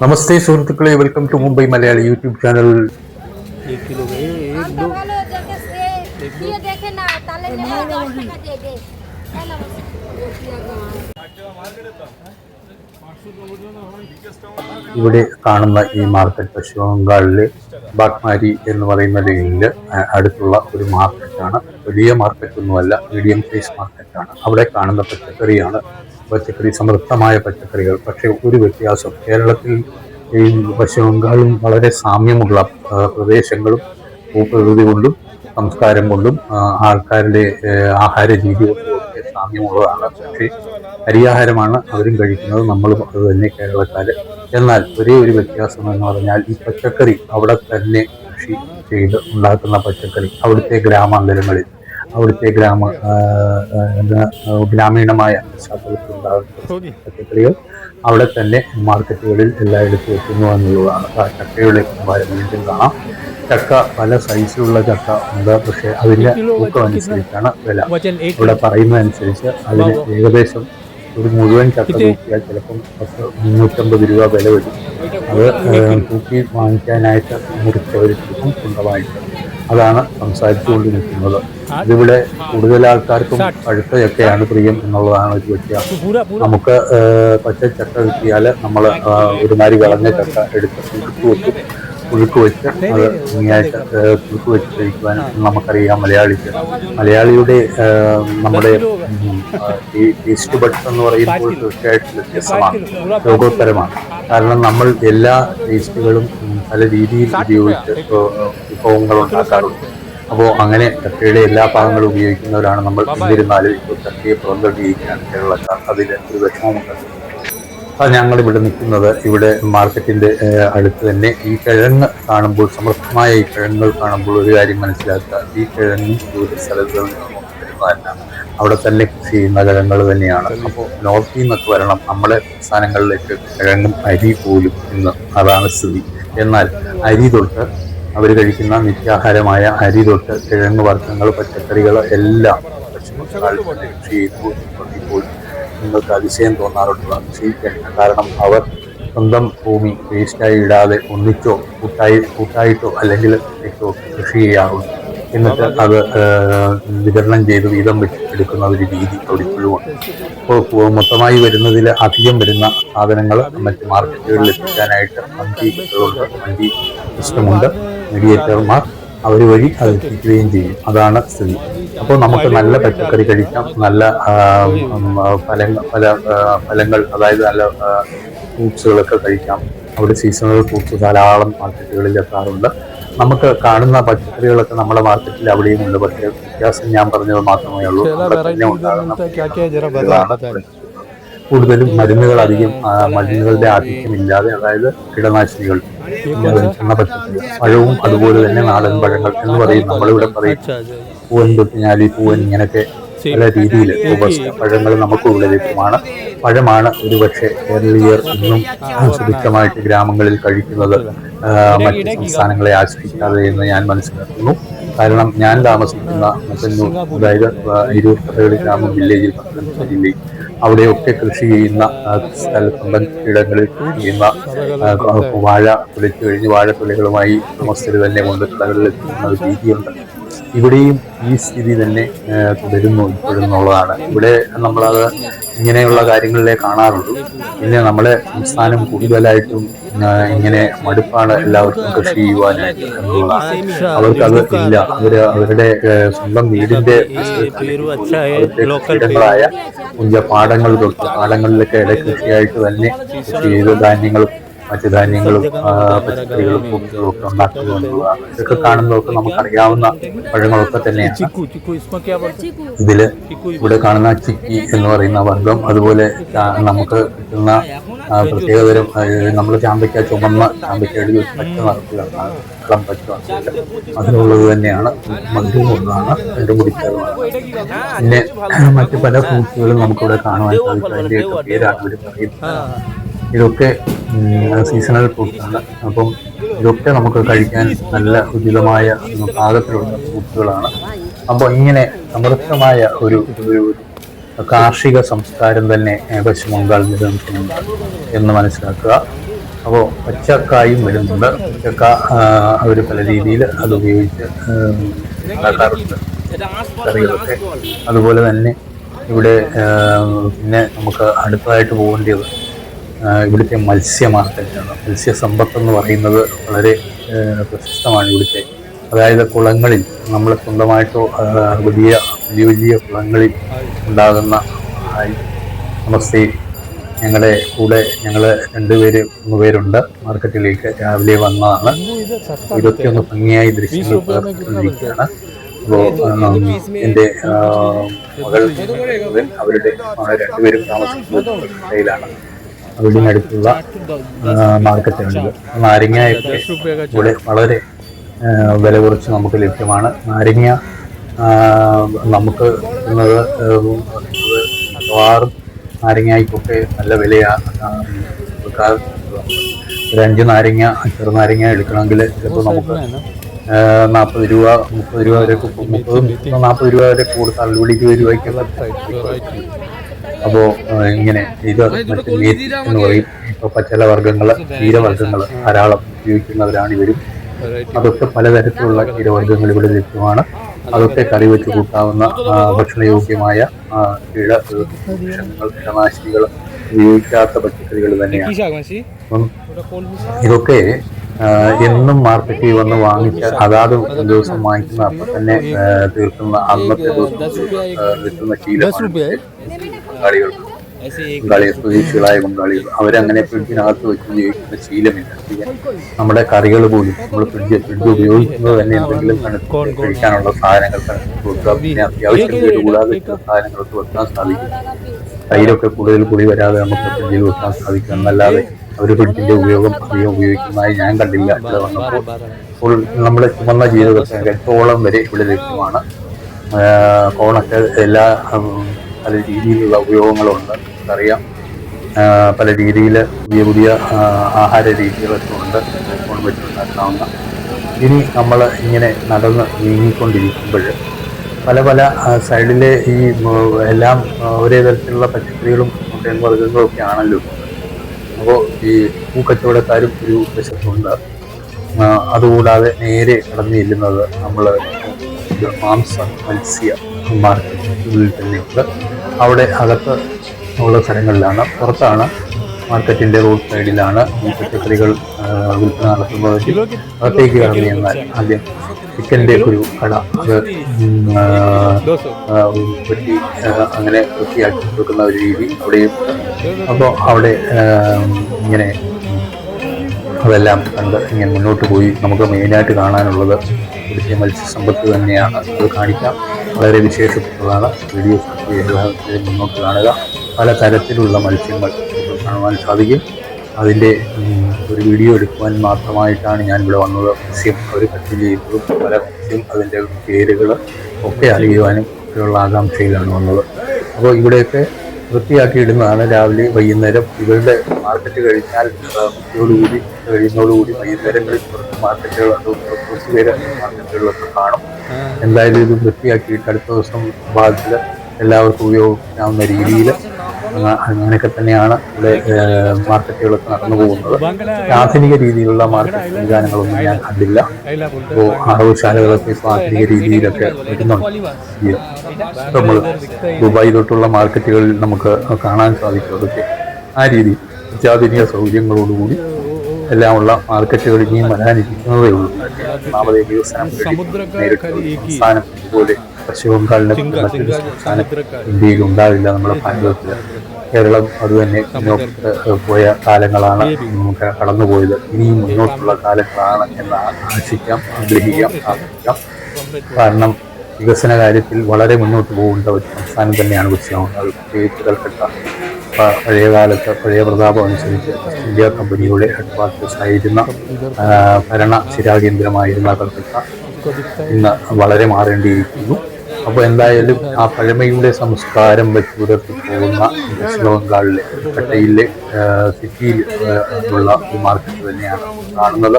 नमस्ते सुहृത്തുക്കളെ welcome to Mumbai Malayali YouTube channel ഇവിടെ കാണുന്ന ഈ മാർക്കറ്റ് പശ്ചിമ ബംഗാളിലെ ബാഗ്മാരി എന്ന് പറയുന്ന ലൈനിൽ അടുത്തുള്ള ഒരു മാർക്കറ്റാണ്. വലിയ മാർക്കറ്റ് ഒന്നുമല്ല, മീഡിയം സൈസ് മാർക്കറ്റാണ്. അവിടെ കാണുന്ന പച്ചക്കറി സമൃദ്ധമായ പച്ചക്കറികൾ. പക്ഷെ ഒരു വ്യത്യാസം, കേരളത്തിൽ ഈ പശ്ചിമ ബംഗാളും വളരെ സാമ്യമുള്ള പ്രദേശങ്ങളും ഭൂപ്രകൃതി കൊണ്ടും സംസ്കാരം കൊണ്ടും ആൾക്കാരുടെ ആഹാര രീതി കൊണ്ടും ഒക്കെ സാമ്യമുള്ളതാണ്. പക്ഷേ അരിയാഹാരമാണ് അവരും കഴിക്കുന്നത്, നമ്മളും അത് തന്നെ കേരളക്കാര്. എന്നാൽ ഒരേ ഒരു വ്യത്യാസം എന്ന് പറഞ്ഞാൽ ഈ പച്ചക്കറി അവിടെ തന്നെ കൃഷി ചെയ്ത് ഉണ്ടാക്കുന്ന പച്ചക്കറി അവിടുത്തെ ഗ്രാമാന്തരങ്ങളിൽ, അവിടുത്തെ ഗ്രാമീണമായ പശ്ചാത്തലത്തിൽ ഉണ്ടാകുന്ന പച്ചക്കറികൾ അവിടെ തന്നെ മാർക്കറ്റുകളിൽ എല്ലായിടത്തും എത്തുന്നു എന്നുള്ളതാണ്. ചക്കയുടെ വീണ്ടും കാണാം. ചക്ക പല സൈസിലുള്ള ചക്ക ഉണ്ട്, പക്ഷെ അതിന്റെ തൂക്കം അനുസരിച്ചാണ് വില. ഇവിടെ പറയുന്നതനുസരിച്ച് അതിന് ഏകദേശം ഒരു മുഴുവൻ ചക്ക തൂക്കിയാൽ ചിലപ്പം 350 രൂപ വില വരും. അത് തൂക്കി വാങ്ങിക്കാനായിട്ട് മുറിച്ചവർ ചിലപ്പം സ്വന്തമായിട്ട് അതാണ് സംസാരിച്ചുകൊണ്ട് നിൽക്കുന്നത്. ഇതിവിടെ കൂടുതൽ ആൾക്കാർക്കും പഴുത്ത ചക്കയാണ് പ്രിയം എന്നുള്ളതാണ് ഒരു വ്യത്യാസം. നമുക്ക് പച്ച ചക്ക കിട്ടിയാൽ നമ്മൾ ഒരുമാതിരി കളഞ്ഞ ചക്ക എടുത്ത് പുഴുക്ക് വെച്ച് അത് ഭംഗിയായിട്ട് പുഴുക്ക് വെച്ച് കഴിക്കുവാനും നമുക്കറിയാം. മലയാളിയുടെ നമ്മുടെ ഈ ടേസ്റ്റ് ബഡ്സ് എന്ന് പറയുമ്പോൾ തീർച്ചയായിട്ടും വ്യത്യസ്തമാണ്, ലോകോത്തരമാണ്. കാരണം നമ്മൾ എല്ലാ ടേസ്റ്റുകളും പല രീതിയിൽ ഉപയോഗിച്ച് വിഭവങ്ങൾ ഉണ്ടാക്കാറുണ്ട്. അപ്പോൾ അങ്ങനെ ചക്കയുടെ എല്ലാ ഭാഗങ്ങളും ഉപയോഗിക്കുന്നവരാണ് നമ്മൾ. എന്നിരുന്നാലും ഇപ്പോൾ ചക്കയെ പുറന്തള്ളിയിരിക്കുകയാണ് കേരളക്കാർ. അതിൽ ഒരു വിഷമമുണ്ട്. അത് ഞങ്ങളിവിടെ നിൽക്കുന്നത് ഇവിടെ മാർക്കറ്റിന്റെ അടുത്ത് തന്നെ. ഈ കിഴങ്ങ് കാണുമ്പോൾ, സമൃദ്ധമായ ഈ കിഴങ്ങുകൾ കാണുമ്പോൾ ഒരു കാര്യം മനസ്സിലാക്കുക, ഈ കിഴങ്ങ് ഒരു സ്ഥലത്ത് വരുന്നതല്ല, അവിടെ തന്നെ കൃഷി ചെയ്യുന്ന കിഴങ്ങുകൾ തന്നെയാണ്. അപ്പോൾ നോർത്തിൽ നിന്നൊക്കെ വരണം നമ്മുടെ സംസ്ഥാനങ്ങളിലേക്ക് കിഴങ്ങും അരി പോലും ഇന്ന്, അതാണ് സ്ഥിതി. എന്നാൽ അരി തൊട്ട് അവർ കഴിക്കുന്ന നിത്യാഹാരമായ അരി തൊട്ട് കിഴങ്ങ് വർഗ്ഗങ്ങൾ, പച്ചക്കറികൾ എല്ലാം പശ്ചിമ ബംഗാളിൽ കൃഷി ചെയ്യുന്നു. ഇപ്പോൾ നിങ്ങൾക്ക് അതിശയം തോന്നാറുള്ള കൃഷിക്കല്ല. കാരണം അവർ സ്വന്തം ഭൂമി വേസ്റ്റായി ഇടാതെ ഒന്നിച്ചോ കൂട്ടായിട്ടോ അല്ലെങ്കിൽ കൃഷി ചെയ്യാറുണ്ട്. എന്നിട്ട് അത് വിതരണം ചെയ്ത് വീതം വെച്ച് എടുക്കുന്ന ഒരു രീതി അവിടെ ഇപ്പോഴും ഉണ്ട്. ഇപ്പോൾ മൊത്തമായി വരുന്നതിൽ അധികം വരുന്ന സാധനങ്ങൾ മറ്റ് മാർക്കറ്റുകളിൽ എത്തിക്കാനായിട്ട് വണ്ടി സിസ്റ്റമുണ്ട്. മീഡിയേറ്റർമാർ അവർ വഴി അത് എത്തിക്കുകയും ചെയ്യും. അതാണ് സ്ഥിതി. അപ്പോൾ നമുക്ക് നല്ല പച്ചക്കറി കഴിക്കാം, നല്ല ഫലങ്ങൾ, അതായത് നല്ല ഫ്രൂട്ട്സുകളൊക്കെ കഴിക്കാം. അവിടെ സീസണൽ ഫ്രൂട്ട്സ് ധാരാളം മാർക്കറ്റുകളിൽ എത്താറുണ്ട്. നമുക്ക് കാണുന്ന പച്ചക്കറികളൊക്കെ നമ്മുടെ മാർക്കറ്റിൽ അവിടെയും ഉണ്ട്. പക്ഷേ വ്യത്യാസം ഞാൻ പറഞ്ഞത് മാത്രമേ ഉള്ളൂ. കൂടുതലും മരുന്നുകളുടെ ആധിക്യമില്ലാതെ, അതായത് കീടനാശിനികൾ എന്ന പച്ചക്കറി. പഴവും അതുപോലെ തന്നെ നാടൻ പഴങ്ങൾ എന്ന് പറയും. നമ്മളിവിടെ പറയും പൂവൻ തൊട്ടിഞ്ഞാലി, പൂവൻ, ഇങ്ങനത്തെ പല രീതിയിൽ പഴങ്ങൾ നമുക്ക് ഇവിടെ ലഭ്യമാണ്. പഴമാണ് ഒരുപക്ഷെ കേരളീയർ ഇന്നും സുഭിക്ഷമായിട്ട് ഗ്രാമങ്ങളിൽ കഴിക്കുന്നത് മറ്റ് സംസ്ഥാനങ്ങളെ ആശ്രയിക്കാതെ എന്ന് ഞാൻ മനസ്സിലാക്കുന്നു. കാരണം ഞാൻ താമസിക്കുന്ന മറ്റന്നൂർ, അതായത് ഇരുപത് കഥകളി ഗ്രാമം വില്ലേജിൽ, പത്തനംതിട്ട ജില്ലയിൽ, അവിടെയൊക്കെ കൃഷി ചെയ്യുന്ന സ്ഥലത്തുമ്പൻ ഇടങ്ങളിൽ ചെയ്യുന്ന വാഴ തുലച്ചു കഴിഞ്ഞ് വാഴത്തുലകളുമായി ഉടമസ്ഥര് തന്നെ കൊണ്ട് കടകളിൽ എത്തുന്ന ഒരു രീതിയുണ്ട്. ഇവിടെയും ഈ സ്ഥിതി തന്നെ തുടരുന്നു ഇപ്പോഴെന്നുള്ളതാണ്. ഇവിടെ നമ്മളത് ഇങ്ങനെയുള്ള കാര്യങ്ങളിലേ കാണാറുള്ളൂ. പിന്നെ നമ്മുടെ സംസ്ഥാനം കൂടുതലായിട്ടും ഇങ്ങനെ മടുപ്പാണ് എല്ലാവർക്കും കൃഷി ചെയ്യുവാനായിട്ട് എന്നുള്ളതാണ്. അവർക്കത് ഇല്ല. അവരുടെ സ്വന്തം വീടിന്റെ ഇടങ്ങളായ പാടങ്ങൾ തൊട്ട് പാടങ്ങളിലൊക്കെ ഇടകൃഷിയായിട്ട് തന്നെ കൃഷി ചെയ്ത് ധാന്യങ്ങളും മറ്റു ധാന്യങ്ങളും പച്ചക്കറികളും ഫ്രൂട്ട്സുകളും ഒക്കെ ഉണ്ടാക്കുക എന്നുള്ളതാണ്. ഇതൊക്കെ കാണുന്നതൊക്കെ നമുക്കറിയാവുന്ന പഴങ്ങളൊക്കെ തന്നെയാണ്. ഇവിടെ കാണുന്ന ചിക്കി എന്ന് പറയുന്ന വർഗം, അതുപോലെ നമുക്ക് കിട്ടുന്ന പ്രത്യേകതരം നമ്മൾ ചാമ്പയ്ക്ക, ചുമന്ന ചാമ്പയ്ക്കയുടെ പച്ച നിറത്തിലാണ്, ഇളം പച്ച അതിനുള്ളത് തന്നെയാണ്. മധുരം ഒന്നാണ്, രണ്ടും കുടിക്കാറുമാണ്. പിന്നെ മറ്റു പല ഫ്രൂട്ട്സുകളും നമുക്കിവിടെ കാണുവാൻ സാധിക്കും. അതിൻ്റെയൊക്കെ പേരാണ് ഇവർ പറയുന്നത്. ഇതൊക്കെ സീസണൽ ഫ്രൂട്ട്സാണ്. അപ്പം ഇതൊക്കെ നമുക്ക് കഴിക്കാൻ നല്ല ഉചിതമായ പാകത്തിലുള്ള ഫ്രൂട്ട്സുകളാണ്. അപ്പോൾ ഇങ്ങനെ സമൃദ്ധമായ ഒരു കാർഷിക സംസ്കാരം തന്നെ പശ്ചിമ ബംഗാൾ നിലനിൽക്കുന്നുണ്ട് എന്ന് മനസ്സിലാക്കുക. അപ്പോൾ പച്ചക്കായും വരുന്നുണ്ട്. പച്ചക്ക അവർ പല രീതിയിൽ അത് ഉപയോഗിച്ച് ഉണ്ടാക്കാറുണ്ട് കറികളൊക്കെ. അതുപോലെ തന്നെ ഇവിടെ പിന്നെ നമുക്ക് അടുത്തതായിട്ട് പോകേണ്ടത് ഇവിടുത്തെ മത്സ്യ മാർക്കറ്റാണ്. മത്സ്യസമ്പത്ത് എന്ന് പറയുന്നത് വളരെ പ്രശസ്തമാണ് ഇവിടുത്തെ. അതായത് കുളങ്ങളിൽ നമ്മൾ സ്വന്തമായിട്ടോ വലിയ വലിയ വലിയ കുളങ്ങളിൽ ഉണ്ടാകുന്ന നമസ്തേ. ഞങ്ങളുടെ കൂടെ ഞങ്ങൾ 3 പേരുണ്ട്. മാർക്കറ്റിലേക്ക് രാവിലെ വന്നതാണ്. ഇതൊക്കെ ഒന്ന് ഭംഗിയായി ദൃശ്യങ്ങൾ പകർത്തിക്കൊണ്ടിരിക്കുകയാണ്. അപ്പോൾ എൻ്റെ മകൾ അവരുടെ 2 പേരും താമസിക്കുന്നതിലാണ്. വീടിനടുത്തുള്ള മാർക്കറ്റാണിത്. നാരങ്ങയൊക്കെ ഇവിടെ വളരെ വില കുറച്ച് നമുക്ക് ലഭ്യമാണ്. നാരങ്ങ നമുക്ക് മിക്കവാറും നാരങ്ങയ്ക്കൊക്കെ നല്ല വിലയാണ്. ഒരു 5 നാരങ്ങ ചെറുനാരങ്ങ എടുക്കണമെങ്കിൽ ചിലപ്പോൾ നമുക്ക് 40 രൂപ 30 രൂപ വരെ 40 രൂപ വരെ കൂടുതൽ 20 രൂപയ്ക്കൊക്കെ. അപ്പോൾ ഇങ്ങനെ ഇത് മറ്റു മേത്തി എന്ന് പറയും. ഇപ്പോൾ പച്ചല വർഗ്ഗങ്ങൾ, ക്ഷീരവർഗ്ഗങ്ങൾ ധാരാളം ഉപയോഗിക്കുന്നവരാണ് ഇവരും. അതൊക്കെ പലതരത്തിലുള്ള ക്ഷീരവർഗ്ഗങ്ങൾ ഇവിടെ ലഭ്യമാണ്. അതൊക്കെ കറി വെച്ച് കൂട്ടാവുന്ന ഭക്ഷണയോഗ്യമായ കീടനാശിനികൾ ഉപയോഗിക്കാത്ത പച്ചക്കറികൾ തന്നെയാണ്. അപ്പം ഇതൊക്കെ എന്നും മാർക്കറ്റിൽ വന്ന് വാങ്ങിച്ച് അതാത് ദിവസം വാങ്ങിക്കുന്ന അപ്പം തന്നെ തീർക്കുന്ന അന്നത്തെ ദിവസം എത്തുന്ന ശീലമാണ് ബംഗാളികൾക്ക്. സ്വദേശികളായ ബംഗാളികൾ അവരങ്ങനെ ഫ്രിഡ്ജിനകത്ത് വെച്ച് ഉപയോഗിക്കുന്ന ശീലമില്ല. നമ്മുടെ കറികൾ പോലും നമ്മൾ ഫ്രിഡ്ജ് ഉപയോഗിക്കുന്നത് തന്നെ എന്തെങ്കിലും കഴിക്കാനുള്ള സാധനങ്ങൾ വെക്കുക. പിന്നെ അത്യാവശ്യം പേര് കൂടാതെ സാധനങ്ങൾക്ക് വെക്കാൻ സാധിക്കും. തൈരൊക്കെ കൂടുതൽ പുളി വരാതെ നമുക്ക് ഫ്രിഡ്ജിൽ വെക്കാൻ സാധിക്കും. എന്നല്ലാതെ അവർ ഫ്രിഡ്ജിന്റെ ഉപയോഗം അധികം ഉപയോഗിക്കുന്നതായി ഞാൻ കണ്ടില്ല. ഇവിടെ വന്നപ്പോൾ നമ്മുടെ ചുമന്ന ജീവിതത്തിൽ തോളം വരെ ഇവിടെ ലഭ്യമാണ്. കോണൊക്കെ എല്ലാ പല രീതിയിലുള്ള ഉപയോഗങ്ങളുണ്ട്. അറിയാം, പല രീതിയിൽ പുതിയ ആഹാര രീതികളൊക്കെ ഉണ്ട് കോൺ വെച്ചുണ്ടാക്കാവുന്ന. ഇനി നമ്മൾ ഇങ്ങനെ നടന്ന് നീങ്ങിക്കൊണ്ടിരിക്കുമ്പോൾ പല സൈഡിലെ ഈ എല്ലാം ഒരേ തരത്തിലുള്ള പച്ചക്കറികളും വർഗ്ഗങ്ങളും ഒക്കെ ആണല്ലോ. അപ്പോൾ ഈ പൂക്കച്ചവടക്കാരും ഒരു വശത്തുണ്ട്. അതുകൂടാതെ നേരെ കടന്നു ചെല്ലുന്നത് നമ്മൾ മത്സ്യ മാർക്കറ്റിൽ തന്നെയുണ്ട്. അവിടെ അകത്ത് ഉള്ള സ്ഥലങ്ങളിലാണ്. പുറത്താണ് മാർക്കറ്റിൻ്റെ റോഡ് സൈഡിലാണ് ഈ പച്ചക്കറികൾ വിൽപ്പന നടത്തുന്നത്. അകത്തേക്ക് കടന്നു ചെന്നാൽ ആദ്യം ചിക്കൻ്റെ ഒരു കട, അത് വെട്ടി അങ്ങനെ വൃത്തിയാക്കി കൊടുക്കുന്ന ഒരു രീതി അവിടെയും. അപ്പോൾ അവിടെ ഇങ്ങനെ അതെല്ലാം കണ്ട് ഇങ്ങനെ മുന്നോട്ട് പോയി നമുക്ക് മെയിനായിട്ട് കാണാനുള്ളത് ഇവിടുത്തെ മത്സ്യസമ്പത്ത് തന്നെയാണ്. അത് കാണിക്കാം. വളരെ വിശേഷപ്പെട്ടതാണ്. വീഡിയോസ് മുന്നോട്ട് കാണുക. പല തരത്തിലുള്ള മത്സ്യങ്ങൾ കാണുവാൻ സാധിക്കും. അതിൻ്റെ ഒരു വീഡിയോ എടുക്കുവാൻ മാത്രമായിട്ടാണ് ഞാൻ ഇവിടെ വന്നത്. മത്സ്യം അവർ കട്ട് ചെയ്യുന്നതും പല മത്സ്യം അതിൻ്റെ പേരുകൾ ഒക്കെ അറിയുവാനും ഒക്കെയുള്ള ആകാംക്ഷയിലാണ് വന്നത്. അപ്പോൾ ഇവിടെയൊക്കെ വൃത്തിയാക്കി ഇടുന്നതാണ്. രാവിലെ വൈകുന്നേരം ഇവരുടെ മാർക്കറ്റ് കഴിഞ്ഞാൽ ഉച്ചയോടുകൂടി കഴിയുന്നതോടുകൂടി വൈകുന്നേരങ്ങളിൽ പുറത്ത് മാർക്കറ്റുകൾ കുറച്ച് പേര് മാർക്കറ്റുകളിലൊക്കെ കാണും. എന്തായാലും ഇത് വൃത്തിയാക്കിയിട്ട് അടുത്ത ദിവസം ഭാഗത്തിൽ എല്ലാവർക്കും ഉപയോഗിക്കാവുന്ന രീതിയിൽ അങ്ങനെയൊക്കെ തന്നെയാണ് ഇവിടെ മാർക്കറ്റുകളൊക്കെ നടന്നു പോകുന്നത്. ആധുനിക രീതിയിലുള്ള മാർക്കറ്റ് സംവിധാനങ്ങളൊന്നും ഞാൻ കണ്ടില്ല. അപ്പോൾ അറവുശാലകളൊക്കെ ഇപ്പോൾ ആധുനിക രീതിയിലൊക്കെ വരുന്നുണ്ട്. നമ്മൾ ദുബായ് തൊട്ടുള്ള മാർക്കറ്റുകളിൽ നമുക്ക് കാണാൻ സാധിക്കും. അതൊക്കെ ആ രീതി അത്യാധുനിക സൗകര്യങ്ങളോടുകൂടി എല്ലാമുള്ള മാർക്കറ്റുകൾ ഇനിയും വരാനിരിക്കുന്നതേ ഉള്ളൂ. ഒന്നാമതേ വികസനം നേരിട്ട് സംസ്ഥാനം ഇതുപോലെ പശ്ചിമ ബംഗാളിനെ മറ്റൊരു സംസ്ഥാനം ഇന്ത്യയിൽ ഉണ്ടാവില്ല. നമ്മുടെ ഭാരതത്തിൽ കേരളം അതുതന്നെ മുന്നോട്ട് പോയ കാലങ്ങളാണ് നമുക്ക് കടന്നുപോയത്. ഇനിയും മുന്നോട്ടുള്ള കാലങ്ങളാണ് എന്ന് ആശിക്കാം, ആഗ്രഹിക്കാം, ആഗ്രഹിക്കാം. കാരണം വികസന കാര്യത്തിൽ വളരെ മുന്നോട്ട് പോകേണ്ട ഒരു സംസ്ഥാനം തന്നെയാണ് പശ്ചിമബംഗാൾ. അത് പ്രത്യേകിച്ച് കൽക്കട്ട പഴയ കാലത്ത് പഴയ പ്രതാപം അനുസരിച്ച് ഇന്ത്യ കമ്പനിയുടെ ഹെഡ്ക്വാർട്ടേഴ്സ് ആയിരുന്ന ഭരണ സ്ഥിരാകേന്ദ്രമായിരുന്ന കൽക്കട്ട ഇന്ന് വളരെ മാറേണ്ടിയിരിക്കുന്നു. അപ്പോൾ എന്തായാലും ആ പഴമയുടെ സംസ്കാരം വെച്ച് പുലർത്തി പോകുന്ന പശ്ചിമ ബംഗാളിലെ കൽക്കട്ടയിലെ സിറ്റിയിൽ ഉള്ള ഒരു മാർക്കറ്റ് തന്നെയാണ് കാണുന്നത്.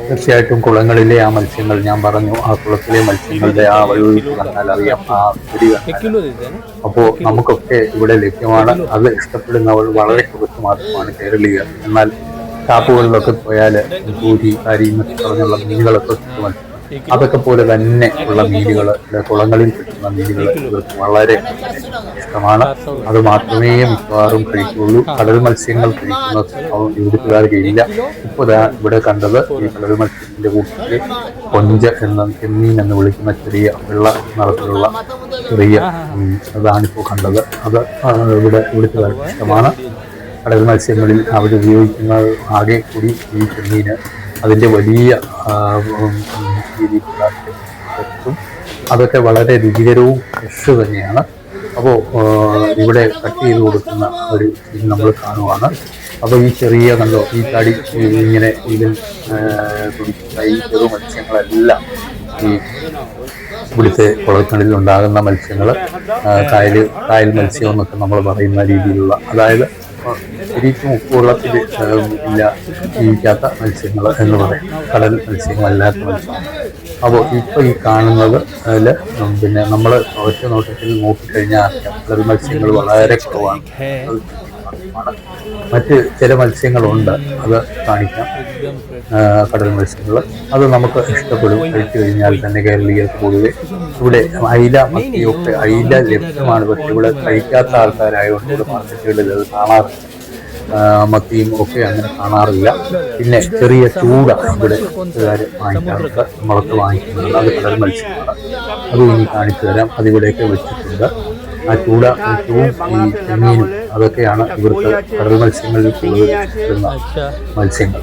തീർച്ചയായിട്ടും കുളങ്ങളിലെ ആ മത്സ്യങ്ങൾ ഞാൻ പറഞ്ഞു, ആ കുളത്തിലെ മത്സ്യങ്ങളുടെ ആ വഴുവഴുപ്പ് കണ്ടാൽ അറിയാം, ആ പൊടി കണ്ടാൽ. അപ്പോൾ നമുക്കൊക്കെ ഇവിടെ ലഭ്യമാണ്. അത് ഇഷ്ടപ്പെടുന്നവർ വളരെ കുറച്ച് മാത്രമാണ് കേരളീയർ. എന്നാൽ ഷാപ്പുകളിലൊക്കെ പോയാൽ പൂരി കാരി എന്നൊക്കെ പറഞ്ഞുള്ള മീനുകളൊക്കെ കിട്ടുമല്ലോ. അതൊക്കെ പോലെ തന്നെ ഉള്ള മീനുകൾ, കുളങ്ങളിൽ കിട്ടുന്ന മീനുകൾ ഇവർക്ക് വളരെ ഇഷ്ടമാണ്. അത് മാത്രമേ മിക്കവാറും കഴിക്കുകയുള്ളൂ. കടൽ മത്സ്യങ്ങൾ കഴിക്കുന്ന സ്വഭാവം ഇവിടുത്തുകാർക്ക് ഇല്ല. ഇപ്പോൾ ഇവിടെ കണ്ടത് ഈ കടൽ മത്സ്യത്തിന്റെ കൂട്ടത്തിൽ കൊഞ്ച് ചെമ്മീൻ എന്ന് വിളിക്കുന്ന ചെറിയ വെള്ള നിറത്തിലുള്ള ചെറിയ അതാണിപ്പോൾ കണ്ടത്. അത് ഇവിടുത്തുകാർക്ക് ഇഷ്ടമാണ്. കടൽ മത്സ്യങ്ങളിൽ അവരുപയോഗിക്കുന്നത് ആകെ കൂടി ഈ ചെമ്മീന് അതിൻ്റെ വലിയ രീതിയിലുള്ള അതൊക്കെ വളരെ രുചികരവും ഫ്രഷ് തന്നെയാണ്. അപ്പോൾ ഇവിടെ കട്ട് ചെയ്ത് കൊടുക്കുന്ന ഒരു ഇത് നമ്മൾ കാണുവാണ്. അപ്പോൾ ഈ ചെറിയ കണ്ടോ ഈ തടി ഇങ്ങനെ ഇതിൽ ഈ ചെറു മത്സ്യങ്ങളെല്ലാം ഈ ഇവിടുത്തെ കുളങ്ങളിൽ ഉണ്ടാകുന്ന മത്സ്യങ്ങൾ കായൽ മത്സ്യം എന്നൊക്കെ നമ്മൾ പറയുന്ന രീതിയിലുള്ള, അതായത് ശരിക്കും ഉപ്പുവെള്ളത്തിൽ ജീവിക്കാത്ത മത്സ്യങ്ങൾ എന്ന് പറയും, കടൽ മത്സ്യങ്ങളല്ലാത്ത മത്സ്യം. അപ്പോൾ ഇപ്പോൾ ഈ കാണുന്നത് അതിൽ പിന്നെ നമ്മൾ ഒറ്റ നോട്ടത്തിൽ നോക്കിക്കഴിഞ്ഞാൽ കടൽ മത്സ്യങ്ങൾ വളരെ കുറവാണ്. മറ്റ് ചില മത്സ്യങ്ങളുണ്ട്, അത് കാണിക്കാം. കടൽ മത്സ്യങ്ങൾ അത് നമുക്ക് ഇഷ്ടപ്പെടും. കഴിച്ചു കഴിഞ്ഞാൽ തന്നെ കേരളീയർക്ക് പൊതുവെ ഇവിടെ അയില മത്തിയൊക്കെ അയില ലഭ്യമാണ്. പക്ഷെ ഇവിടെ കഴിക്കാത്ത ആൾക്കാരായതുകൊണ്ട് ഇവിടെ മാർക്കറ്റുകളിൽ അത് കാണാറില്ല. മത്തിയും ഒക്കെ അങ്ങനെ കാണാറില്ല. പിന്നെ ചെറിയ ചൂട ഇവിടെ വാങ്ങിക്കാറുണ്ട്, നമ്മളൊക്കെ വാങ്ങിക്കുന്നുണ്ട്. അത് കടൽ മത്സ്യമാണ്. അത് ഇനി കാണിച്ചു തരാം. അതിവിടെയൊക്കെ വെച്ചിട്ടുണ്ട്. ആ ചൂടവും ഈ ചെമ്മീനും അതൊക്കെയാണ് ഇവിടുത്തെ കടൽ മത്സ്യങ്ങളിൽ കൂടുതൽ കിട്ടുന്ന മത്സ്യങ്ങൾ.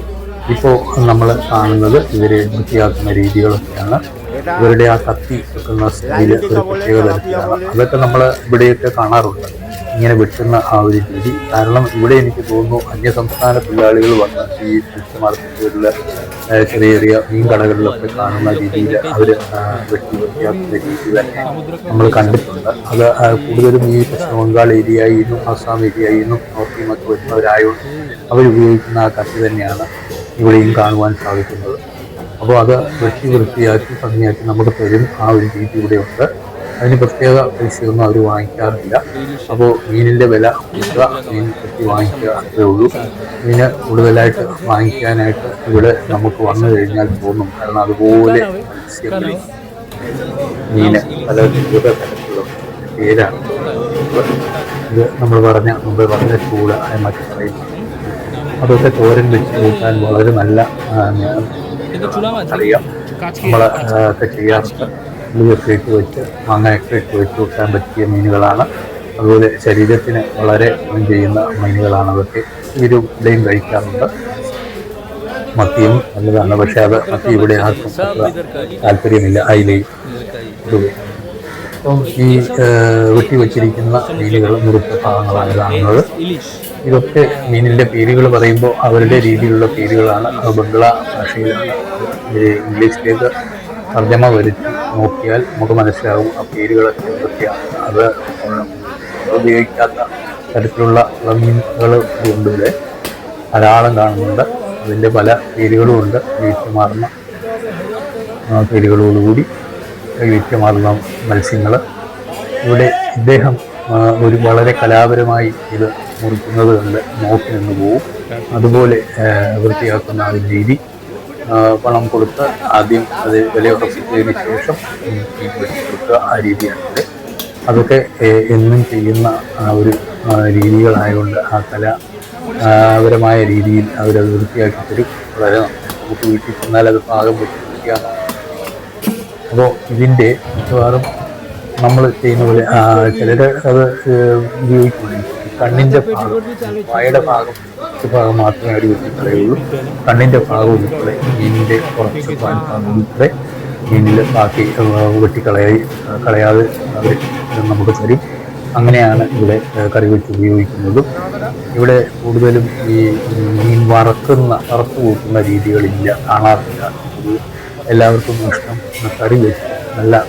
ഇപ്പോൾ നമ്മൾ കാണുന്നത് ഇവരെ വൃത്തിയാക്കുന്ന രീതികളൊക്കെയാണ്. ഇവരുടെ ആ കത്തി വെക്കുന്ന സ്റ്റൈല് ഒരു പ്രത്യേക തരത്തിലാണ്. അതൊക്കെ നമ്മൾ ഇവിടെയൊക്കെ കാണാറുണ്ട്, ഇങ്ങനെ വെട്ടുന്ന ആ ഒരു രീതി. കാരണം ഇവിടെ എനിക്ക് തോന്നുന്നു അന്യസംസ്ഥാന തൊഴിലാളികൾ വന്ന് ഈ ഫിഷ് മാർക്കറ്റുകളിൽ ചെറിയ ചെറിയ മീൻ കടകളിലൊക്കെ കാണുന്ന രീതിയിൽ അവർ വെട്ടി വൃത്തിയാക്കുന്ന രീതി തന്നെ നമ്മൾ കണ്ടിട്ടുണ്ട്. അത് കൂടുതലും ഈ പശ്ചിമ ബംഗാൾ ഏരിയയിൽ നിന്നും ആസാം ഏരിയയിൽ നിന്നും നോർത്ത് നിന്നൊക്കെ വരുന്നവരായതുകൊണ്ട് അവരുപയോഗിക്കുന്ന ആ കത്തി തന്നെയാണ് ഇവിടെയും കാണുവാൻ സാധിക്കുന്നത്. അപ്പോൾ അത് വൃത്തിയാക്കി ഭംഗിയാക്കി നമുക്ക് തരും ആ ഒരു രീതി ഇവിടെയുണ്ട്. അതിന് പ്രത്യേക പൈസയൊന്നും അവർ വാങ്ങിക്കാറില്ല. അപ്പോൾ മീനിൻ്റെ വില കൊടുക്കുക, മീൻ വെട്ടി വാങ്ങിക്കുക അത്രേ ഉള്ളൂ. മീന് കൂടുതലായിട്ട് വാങ്ങിക്കാനായിട്ട് ഇവിടെ നമുക്ക് വന്നു കഴിഞ്ഞാൽ തോന്നും. കാരണം അതുപോലെ മത്സ്യങ്ങളിൽ മീന് പല വിവിധ തരത്തിലുള്ള പേരാണ്. ഇത് നമ്മൾ മുമ്പ് പറഞ്ഞ ചൂട എന്നൊക്കെ പറയുന്നത്, അതൊക്കെ തോരൻ വെച്ച് കൂട്ടാൻ വളരെ നല്ല അറിയാം. നമ്മൾ ഒക്കെ ചെയ്യാറുണ്ട്. ഉള്ളിയൊക്കെ ഇട്ട് വെച്ച് മാങ്ങയൊക്കെ ഇട്ട് വെച്ച് കൂട്ടാൻ പറ്റിയ മീനുകളാണ്. അതുപോലെ ശരീരത്തിന് വളരെ ഗുണം ചെയ്യുന്ന മീനുകളാണ് അതൊക്കെ. ഇവിടെയും കഴിക്കാറുണ്ട്. മത്തിയും നല്ലതാണ്, പക്ഷെ അത് മത്തി ഇവിടെ ആർക്കും താല്പര്യമില്ല. അയിലയും ഇതുവരെ അപ്പം ഈ വെട്ടി വച്ചിരിക്കുന്ന മീനുകൾ മുറുക്ക ഭാഗങ്ങളാണ് കാണുന്നത്. ഇതൊക്കെ മീനിൻ്റെ പേരുകൾ പറയുമ്പോൾ അവരുടെ രീതിയിലുള്ള പേരുകളാണ്. ബംഗ്ലാ ഭാഷയിലാണ്. ഇംഗ്ലീഷിലേക്ക് തർജ്ജമ വരുത്തി നോക്കിയാൽ നമുക്ക് മനസ്സിലാവും ആ പേരുകളൊക്കെ എന്തൊക്കെയാണ്. അത് ഉപയോഗിക്കാത്ത തരത്തിലുള്ള മീനുകൾ ഉണ്ട് ഇവിടെ ധാരാളം കാണുന്നുണ്ട്. അതിൻ്റെ പല പേരുകളും ഉണ്ട്. വൈവിധ്യമാർന്ന പേരുകളോടുകൂടി വൈവിധ്യമാർന്ന മത്സ്യങ്ങൾ. ഇവിടെ ഇദ്ദേഹം ഒരു വളരെ കലാപരമായി ഇത് മുറിക്കുന്നത് കണ്ട് നോക്കി നിന്ന് പോവും. അതുപോലെ വൃത്തിയാക്കുന്ന ആ രീതി, പണം കൊടുത്ത് ആദ്യം അത് വിലയുറപ്പിച്ചതിന് ശേഷം കൊടുക്കുക, ആ രീതിയാണ്. അതൊക്കെ എന്നും ചെയ്യുന്ന ആ ഒരു രീതികളായതുകൊണ്ട് ആ കലാപരമായ രീതിയിൽ അവരത് വൃത്തിയാക്കി തരും. വളരെ നമുക്ക് വീട്ടിൽ ചെന്നാൽ അത് പാകം വൃത്തിയാക്കാം. അപ്പോൾ ഇതിൻ്റെ മിക്കവാറും നമ്മൾ ചെയ്യുന്ന പോലെ ചിലർ അത് ഉപയോഗിക്കുന്നില്ല. കണ്ണിൻ്റെ ഭാഗം, വായുടെ ഭാഗം മാത്രമേ അവർ വെട്ടിക്കളയുള്ളൂ. കണ്ണിൻ്റെ ഭാഗം ഉൾപ്പെടെ മീനിൻ്റെ കുറച്ച് ഭാഗം ഉൾപ്പെടെ മീനിൽ ബാക്കി കളയാതെ അവർ നമുക്ക് തരും. അങ്ങനെയാണ് ഇവിടെ കറി വെച്ച് ഉപയോഗിക്കുന്നതും. ഇവിടെ കൂടുതലും ഈ മീൻ വറുത്ത് കൂട്ടുന്ന രീതികളില്ല, കാണാറില്ല. എല്ലാവർക്കും ഇഷ്ടം കറി വെച്ച് നല്ല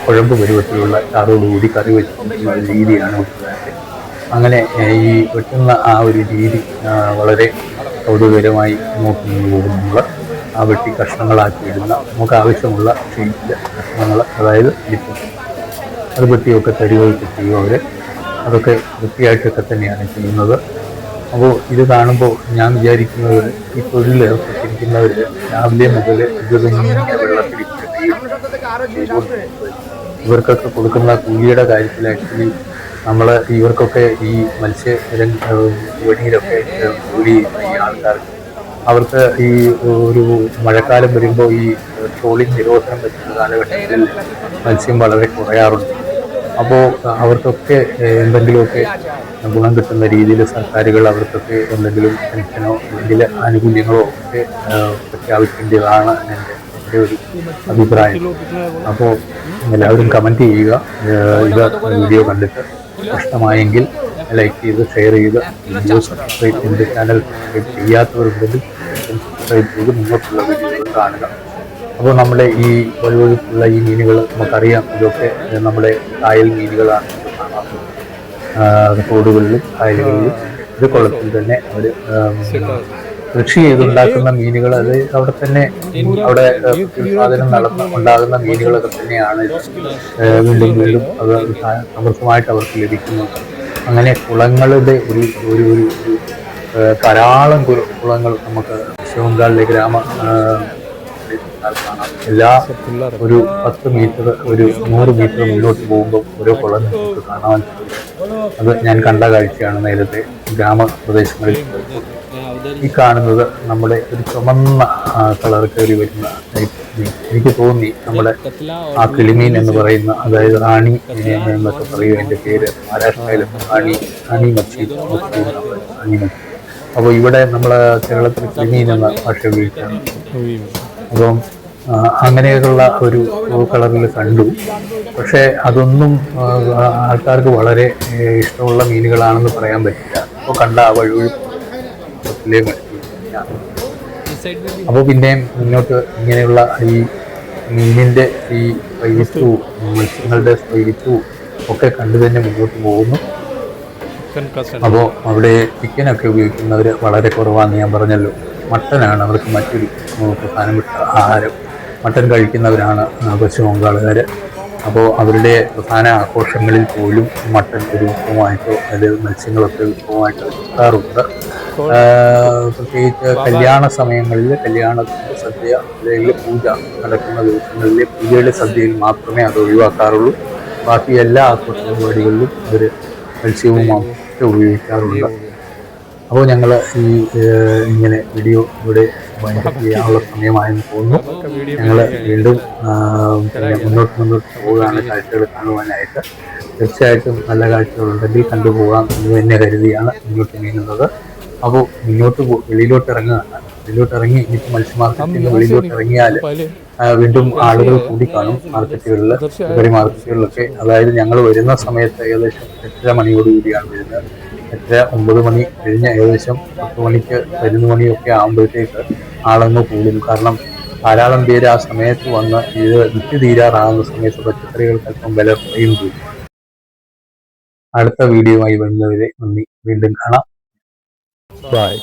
കുഴമ്പ് പരുവത്തിലുള്ള ചാറോടുകൂടി കറി വെച്ച് കൊടുക്കുന്ന രീതിയാണ് വെട്ടുന്നത്. അങ്ങനെ ഈ വെട്ടുന്ന ആ ഒരു രീതി വളരെ കൗതുകകരമായി നോക്കി പോകും. നമ്മൾ ആ വെട്ടി കഷ്ണങ്ങളാക്കി ഇടുന്ന നമുക്ക് ആവശ്യമുള്ള ഷേപ്പിലെ കഷ്ണങ്ങൾ, അതായത് അത് വെട്ടിയൊക്കെ തരികയൊക്കെ ചെയ്യും അവർ. അതൊക്കെ വൃത്തിയായിട്ടൊക്കെ തന്നെയാണ് ചെയ്യുന്നത്. അപ്പോൾ ഇത് കാണുമ്പോൾ ഞാൻ വിചാരിക്കുന്നത് ഈ തൊഴിൽ ഏർപ്പെട്ടിരിക്കുന്നവർ രാവിലെ മുതൽ ഇത് തന്നെ വെള്ളത്തിലിട്ട് ഇവർക്കൊക്കെ കൊടുക്കുന്ന കൂലിയുടെ കാര്യത്തിൽ ആക്ച്വലി നമ്മൾ ഇവർക്കൊക്കെ ഈ മത്സ്യ വിപണിയിലൊക്കെ ജോലി ചെയ്യുന്ന ഈ ആൾക്കാർക്ക് അവർക്ക് ഈ ഒരു മഴക്കാലം വരുമ്പോൾ ഈ ട്രോളിംഗ് നിരോധനം വരുന്ന കാലഘട്ടത്തിൽ മത്സ്യം വളരെ കുറയാറുണ്ട്. അപ്പോൾ അവർക്കൊക്കെ എന്തെങ്കിലുമൊക്കെ ഗുണം കിട്ടുന്ന രീതിയിൽ സർക്കാരുകൾ അവർക്കൊക്കെ എന്തെങ്കിലും പെൻഷനോ അല്ലെങ്കിൽ ആനുകൂല്യങ്ങളോ ഒക്കെ പ്രഖ്യാപിക്കേണ്ടതാണ് എൻ്റെ ഒരു അഭിപ്രായം. അപ്പോൾ എല്ലാവരും കമൻറ്റ് ചെയ്യുക. ഇത് വീഡിയോ കണ്ടിട്ട് ഇഷ്ടമായെങ്കിൽ ലൈക്ക് ചെയ്ത് ഷെയർ ചെയ്ത് വീഡിയോ സബ്സ്ക്രൈബ് എൻ്റെ ചാനൽ സബ്സ്ക്രൈബ് ചെയ്യാത്തവരുണ്ടെങ്കിൽ സബ്സ്ക്രൈബ് ചെയ്ത് മുന്നോട്ടുള്ള വീഡിയോകൾ കാണുക. അപ്പോൾ നമ്മുടെ ഈ വഴുവഴുപ്പുള്ള ഈ മീനുകൾ നമുക്കറിയാം, ഇതൊക്കെ നമ്മുടെ കായൽ മീനുകളാണ് തോടുകളിലും കായലുകളിലും ഇത് കുളത്തിൽ തന്നെ അവർ കൃഷി ചെയ്തുണ്ടാക്കുന്ന മീനുകൾ. അത് അവിടെ തന്നെ അവിടെ ഉത്പാദനം ഉണ്ടാകുന്ന മീനുകളൊക്കെ തന്നെയാണ് വീണ്ടും വീണ്ടും അത് സമൃദ്ധമായിട്ട് അവർക്ക് ലഭിക്കുന്നുണ്ട്. അങ്ങനെ കുളങ്ങളുടെ ഒരു ഒരു ധാരാളം കുളങ്ങൾ നമുക്ക് പശ്ചിമ ബംഗാളിലെ കാണാം. എല്ലാ ഒരു 10 മീറ്റർ ഒരു 100 മീറ്റർ മുന്നോട്ട് പോകുമ്പോൾ ഓരോ കുളം നമുക്ക് കാണാൻ സാധിക്കും. അത് ഞാൻ കണ്ട കാഴ്ചയാണ് നേരത്തെ ഗ്രാമപ്രദേശങ്ങളിൽ. ഈ കാണുന്നത് നമ്മുടെ ഒരു ചുമന്ന കളർ കയറി വരുന്ന എനിക്ക് തോന്നി നമ്മുടെ ആ കിളിമീൻ എന്ന് പറയുന്ന, അതായത് റാണി എന്നൊക്കെ പറയും എൻ്റെ പേര്. മഹാരാഷ്ട്രയിലും റാണി മച്ചി. അപ്പോൾ ഇവിടെ നമ്മളെ കേരളത്തിൽ കിളിമീൻ എന്ന ഭാഷ ഉപയോഗിക്കാണ്. അപ്പം അങ്ങനെയുള്ള ഒരു കളറിൽ കണ്ടു. പക്ഷേ അതൊന്നും ആൾക്കാർക്ക് വളരെ ഇഷ്ടമുള്ള മീനുകളാണെന്ന് പറയാൻ പറ്റില്ല. അപ്പോൾ കണ്ട ആ വഴുവഴുപ്പിലെ അപ്പോൾ പിന്നെയും മുന്നോട്ട് ഇങ്ങനെയുള്ള ഈ മീനിൻ്റെ ഈ വൈവിധ്യവും മത്സ്യങ്ങളുടെ വൈവിധ്യവും ഒക്കെ കണ്ടു തന്നെ മുന്നോട്ട് പോകുന്നു. അപ്പോൾ അവിടെ ചിക്കനൊക്കെ ഉപയോഗിക്കുന്നവർ വളരെ കുറവാണെന്ന് ഞാൻ പറഞ്ഞല്ലോ. മട്ടനാണ് അവർക്ക് മറ്റൊരു പ്രധാനപ്പെട്ട ആഹാരം. മട്ടൻ കഴിക്കുന്നവരാണ് പശ്ചിമ ബംഗാളുകാർ. അപ്പോൾ അവരുടെ പ്രധാന ആഘോഷങ്ങളിൽ പോലും മട്ടൻ ഒരു വിഭവമായിട്ടോ അല്ലെങ്കിൽ മത്സ്യങ്ങളൊക്കെ വിഭവമായിട്ടോ കിട്ടാറുണ്ട്. പ്രത്യേകിച്ച് കല്യാണ സമയങ്ങളിൽ കല്യാണത്തിൻ്റെ സദ്യ അല്ലെങ്കിൽ പൂജ നടക്കുന്ന ദിവസങ്ങളിലെ പൂജയുടെ സദ്യയിൽ മാത്രമേ അത് ഒഴിവാക്കാറുള്ളൂ. ബാക്കി എല്ലാ ആഘോഷ പരിപാടികളിലും അവർ മത്സ്യവും ഒക്കെ ഉപയോഗിക്കാറുണ്ട്. അപ്പോൾ ഞങ്ങൾ ഈ ഇങ്ങനെ വീഡിയോ ഇവിടെ വൈൻഡപ്പ് ചെയ്യാനുള്ള സമയമായെന്ന് തോന്നുന്നു. ഞങ്ങൾ വീണ്ടും മുന്നോട്ട് പോവുകയാണ് കാഴ്ചകൾ കാണുവാനായിട്ട്. തീർച്ചയായിട്ടും നല്ല കാഴ്ചകളുണ്ടെങ്കിൽ കണ്ടുപോകാം എന്ന് തന്നെ കരുതിയാണ് മുന്നോട്ട് നീങ്ങുന്നത്. അപ്പോൾ വെളിയിലോട്ട് ഇറങ്ങുകയാണ്. വെളിയിലോട്ട് ഇറങ്ങി ഇനിയിപ്പോൾ മത്സ്യ മാർക്കറ്റിൽ നിന്ന് വെളിയിലോട്ട് ഇറങ്ങിയാൽ വീണ്ടും ആളുകൾ കൂടി കാണും മാർക്കറ്റുകളിൽ, ഫെബ്രുവരി മാർക്കറ്റുകളിലൊക്കെ. അതായത് ഞങ്ങൾ വരുന്ന സമയത്ത് ഏകദേശം 8:30 മണിയോടുകൂടിയാണ് വരുന്നത്. 8:30-9 മണി കഴിഞ്ഞ് ഏകദേശം 10 മണിക്ക് 11 മണിയൊക്കെ ആകുമ്പോഴത്തേക്ക് ആളങ്ങ് കൂടും. കാരണം ധാരാളം പേര് ആ സമയത്ത് വന്ന് ഇത് വിറ്റ് തീരാറാകുന്ന സമയത്ത് പച്ചക്കറികൾക്ക് അല്പം വില കുറയും ചെയ്യും. അടുത്ത വീഡിയോയുമായി വരുന്നവരെ നന്ദി. വീണ്ടും കാണാം. ബൈ.